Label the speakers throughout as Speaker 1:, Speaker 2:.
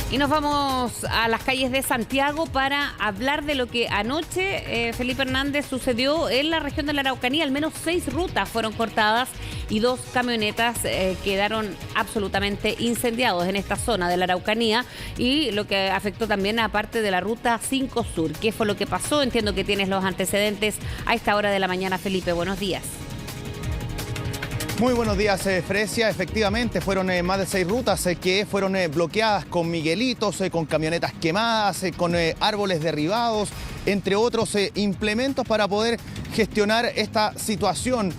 Speaker 1: Y nos vamos a las calles de Santiago para hablar de lo que anoche, Felipe Hernández, sucedió en la región de la Araucanía. Al menos 6 rutas fueron cortadas y 2 camionetas quedaron absolutamente incendiados en esta zona de la Araucanía, y lo que afectó también a parte de la ruta 5 Sur. ¿Qué fue lo que pasó? Entiendo que tienes los antecedentes a esta hora de la mañana, Felipe. Buenos días.
Speaker 2: Muy buenos días, Fresia. Efectivamente, fueron más de 6 rutas que fueron bloqueadas con miguelitos, con camionetas quemadas, con árboles derribados, entre otros implementos para poder gestionar esta situación.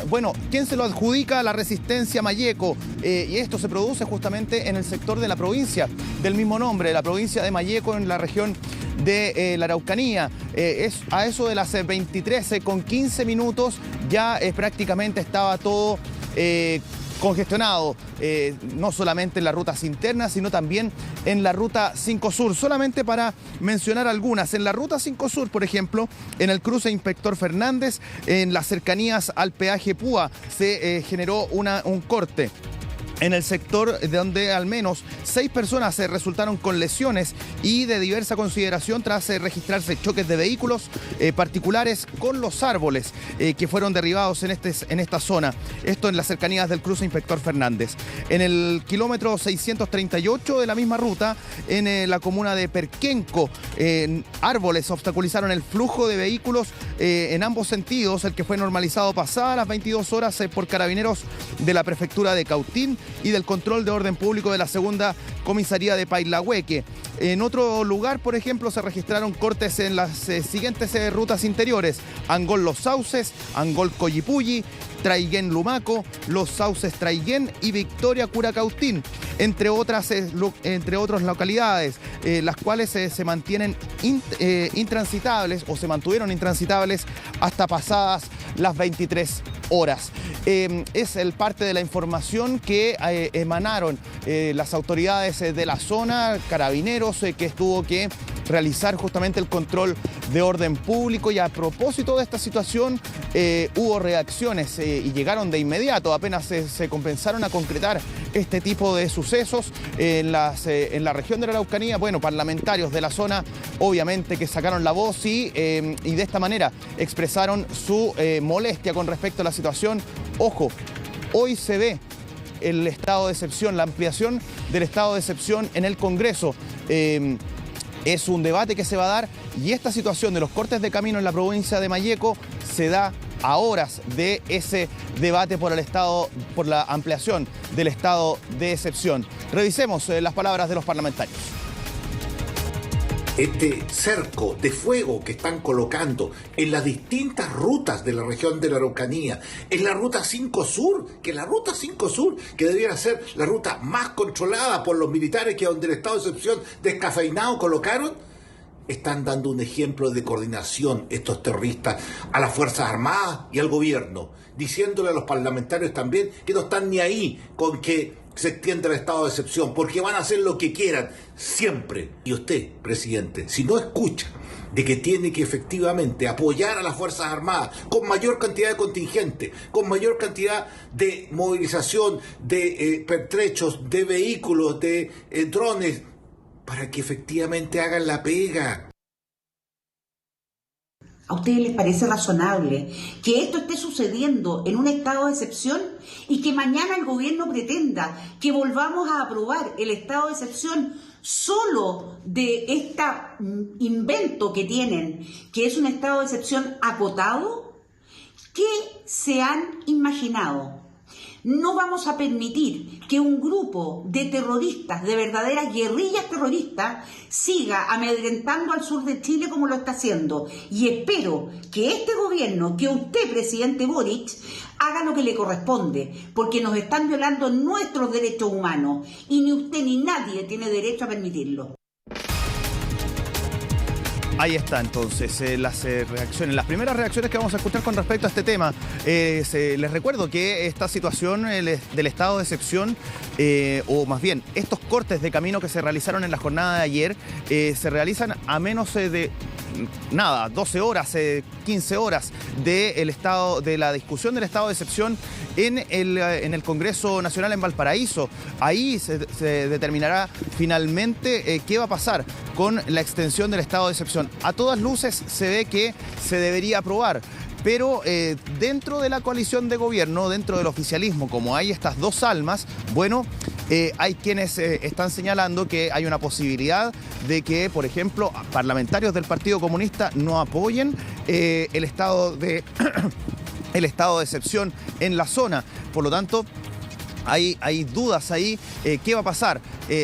Speaker 2: Bueno, ¿quién se lo adjudica? La Resistencia Malleco. Y esto se produce justamente en el sector de la provincia del mismo nombre, la provincia de Malleco, en la región de la Araucanía. Es a eso de las 23:15 ya prácticamente estaba todo congestionado, no solamente en las rutas internas, sino también en la ruta 5 Sur. Solamente para mencionar algunas, en la ruta 5 Sur, por ejemplo, en el cruce Inspector Fernández, en las cercanías al peaje Púa, se generó un corte en el sector, donde al menos 6 personas resultaron con lesiones y de diversa consideración tras registrarse choques de vehículos particulares con los árboles que fueron derribados en esta zona. Esto en las cercanías del cruce Inspector Fernández. En el kilómetro 638 de la misma ruta, en la comuna de Perquenco, árboles obstaculizaron el flujo de vehículos en ambos sentidos, el que fue normalizado pasadas las 22 horas por carabineros de la prefectura de Cautín y del control de orden público de la segunda comisaría de Pailahueque. En otro lugar, por ejemplo, se registraron cortes en las siguientes rutas interiores: Angol Los Sauces, Angol Collipulli, Traiguén Lumaco, Los Sauces Traiguén y Victoria Curacautín, entre otras localidades, las cuales se mantienen intransitables, o se mantuvieron intransitables hasta pasadas las 23 horas. Es el parte de la información que emanaron las autoridades de la zona, carabineros, que tuvo que realizar justamente el control de orden público. Y a propósito de esta situación, hubo reacciones y llegaron de inmediato, apenas se comenzaron a concretar este tipo de sucesos en la región de la Araucanía. Bueno, parlamentarios de la zona obviamente que sacaron la voz y de esta manera expresaron su molestia con respecto a la situación. Ojo, hoy se ve el estado de excepción, la ampliación del estado de excepción en el Congreso. Es un debate que se va a dar, y esta situación de los cortes de camino en la provincia de Malleco se da a horas de ese debate por la ampliación del estado de excepción. Revisemos las palabras de los parlamentarios.
Speaker 3: Este cerco de fuego que están colocando en las distintas rutas de la región de la Araucanía, en la ruta 5 Sur, que debiera ser la ruta más controlada por los militares, que donde el estado de excepción descafeinado colocaron, están dando un ejemplo de coordinación estos terroristas a las Fuerzas Armadas y al gobierno, diciéndole a los parlamentarios también que no están ni ahí con que se extienda el estado de excepción, porque van a hacer lo que quieran, siempre. Y usted, presidente, si no escucha de que tiene que efectivamente apoyar a las Fuerzas Armadas con mayor cantidad de contingente, con mayor cantidad de movilización, de pertrechos, de vehículos, de drones, para que efectivamente hagan la pega.
Speaker 4: ¿A ustedes les parece razonable que esto esté sucediendo en un estado de excepción y que mañana el gobierno pretenda que volvamos a aprobar el estado de excepción solo de este invento que tienen, que es un estado de excepción acotado? ¿Qué se han imaginado? No vamos a permitir que un grupo de terroristas, de verdaderas guerrillas terroristas, siga amedrentando al sur de Chile como lo está haciendo. Y espero que este gobierno, que usted, presidente Boric, haga lo que le corresponde, porque nos están violando nuestros derechos humanos y ni usted ni nadie tiene derecho a permitirlo.
Speaker 2: Ahí está entonces las reacciones, las primeras reacciones que vamos a escuchar con respecto a este tema. Les recuerdo que esta situación del estado de excepción, o más bien estos cortes de camino que se realizaron en la jornada de ayer, se realizan a menos de nada, 12 horas, 15 horas de la discusión del estado de excepción en el Congreso Nacional en Valparaíso. Ahí se determinará finalmente qué va a pasar con la extensión del estado de excepción. A todas luces se ve que se debería aprobar. Pero dentro de la coalición de gobierno, dentro del oficialismo, como hay estas dos almas, bueno, hay quienes están señalando que hay una posibilidad de que, por ejemplo, parlamentarios del Partido Comunista no apoyen el estado de excepción en la zona. Por lo tanto, hay dudas ahí. ¿Qué va a pasar?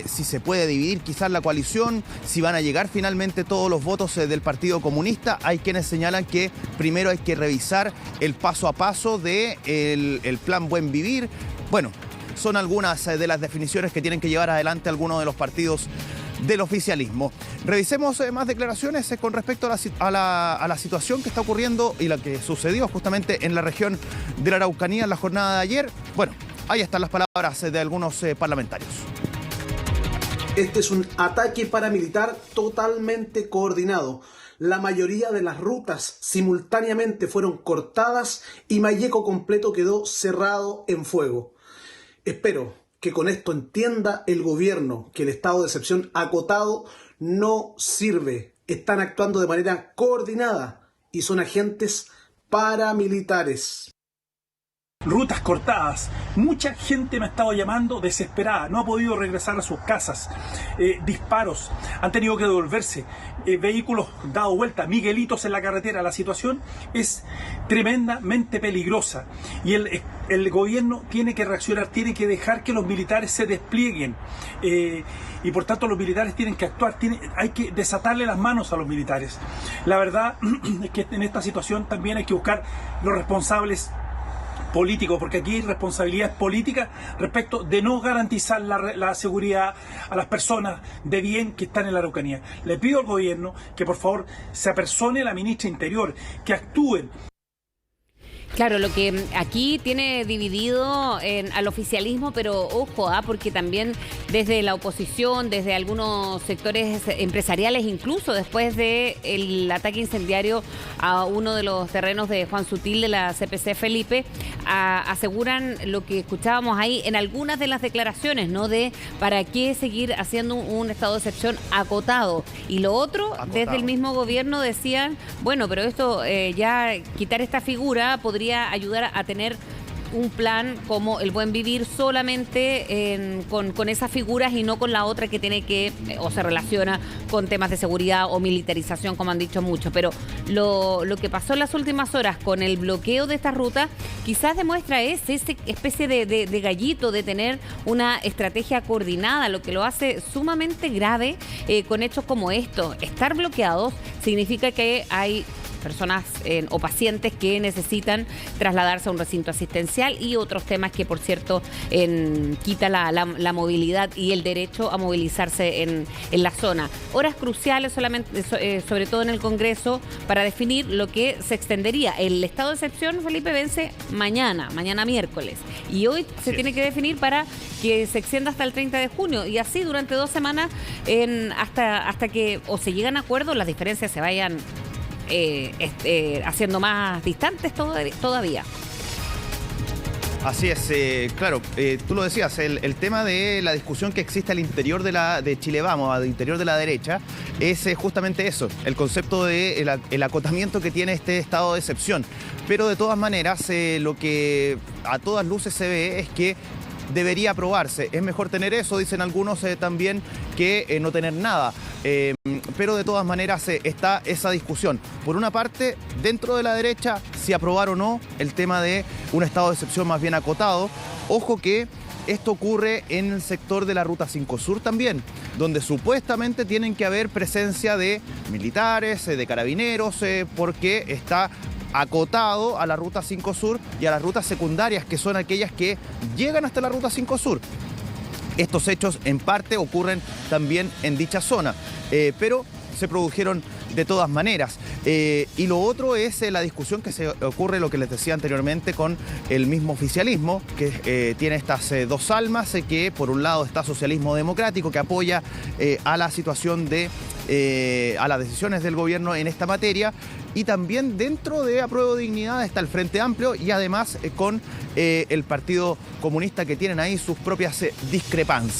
Speaker 2: Si se puede dividir quizás la coalición, si van a llegar finalmente todos los votos del Partido Comunista. Hay quienes señalan que primero hay que revisar el paso a paso del plan Buen Vivir. Bueno, son algunas de las definiciones que tienen que llevar adelante algunos de los partidos del oficialismo. Revisemos más declaraciones con respecto a la situación que está ocurriendo y la que sucedió justamente en la región de la Araucanía en la jornada de ayer. Bueno, ahí están las palabras de algunos parlamentarios.
Speaker 5: Este es un ataque paramilitar totalmente coordinado. La mayoría de las rutas simultáneamente fueron cortadas y Malleco completo quedó cerrado en fuego. Espero que con esto entienda el gobierno que el estado de excepción acotado no sirve. Están actuando de manera coordinada y son agentes paramilitares.
Speaker 6: Rutas cortadas, mucha gente me ha estado llamando desesperada, no ha podido regresar a sus casas, disparos, han tenido que devolverse, vehículos dado vuelta, miguelitos en la carretera. La situación es tremendamente peligrosa y el gobierno tiene que reaccionar, tiene que dejar que los militares se desplieguen y por tanto los militares tienen que actuar, hay que desatarle las manos a los militares. La verdad es que en esta situación también hay que buscar los responsables político, porque aquí hay responsabilidad política respecto de no garantizar la seguridad a las personas de bien que están en la Araucanía. Le pido al gobierno que por favor se apersone la ministra Interior, que actúen.
Speaker 1: Claro, lo que aquí tiene dividido al oficialismo, pero ojo, porque también desde la oposición, desde algunos sectores empresariales, incluso después del ataque incendiario a uno de los terrenos de Juan Sutil de la CPC Felipe, aseguran lo que escuchábamos ahí en algunas de las declaraciones, ¿no? De para qué seguir haciendo un estado de excepción acotado. Y lo otro, desde el mismo gobierno decían, bueno, pero esto ya quitar esta figura podría ayudar a tener un plan como el Buen Vivir solamente con esas figuras y no con la otra que tiene que o se relaciona con temas de seguridad o militarización, como han dicho muchos. Pero lo que pasó en las últimas horas con el bloqueo de esta ruta quizás demuestra esa especie de gallito de tener una estrategia coordinada, lo que lo hace sumamente grave con hechos como estos. Estar bloqueados significa que hay personas o pacientes que necesitan trasladarse a un recinto asistencial y otros temas que, por cierto, quita la movilidad y el derecho a movilizarse en la zona. Horas cruciales solamente, sobre todo en el Congreso, para definir lo que se extendería. El estado de excepción, Felipe, vence mañana miércoles. Y hoy se tiene que definir para que se extienda hasta el 30 de junio. Y así durante 2 semanas hasta que o se llegan a acuerdos, las diferencias se vayan haciendo más distantes todavía.
Speaker 2: Así es, claro, tú lo decías, el tema de la discusión que existe al interior de Chile Vamos, al interior de la derecha, es justamente eso, el concepto de el acotamiento que tiene este estado de excepción. Pero de todas maneras, lo que a todas luces se ve es que debería aprobarse. Es mejor tener eso, dicen algunos también, que no tener nada. Pero de todas maneras está esa discusión. Por una parte, dentro de la derecha, si aprobar o no el tema de un estado de excepción más bien acotado. Ojo que esto ocurre en el sector de la Ruta 5 Sur también, donde supuestamente tienen que haber presencia de militares, de carabineros, porque está acotado a la Ruta 5 Sur y a las rutas secundarias, que son aquellas que llegan hasta la Ruta 5 Sur. Estos hechos en parte ocurren también en dicha zona, pero se produjeron de todas maneras. Y lo otro es la discusión que se ocurre, lo que les decía anteriormente, con el mismo oficialismo, que tiene estas dos almas, que por un lado está socialismo democrático, que apoya a la situación a las decisiones del gobierno en esta materia, y también dentro de Apruebo Dignidad está el Frente Amplio y además con el Partido Comunista, que tienen ahí sus propias discrepancias.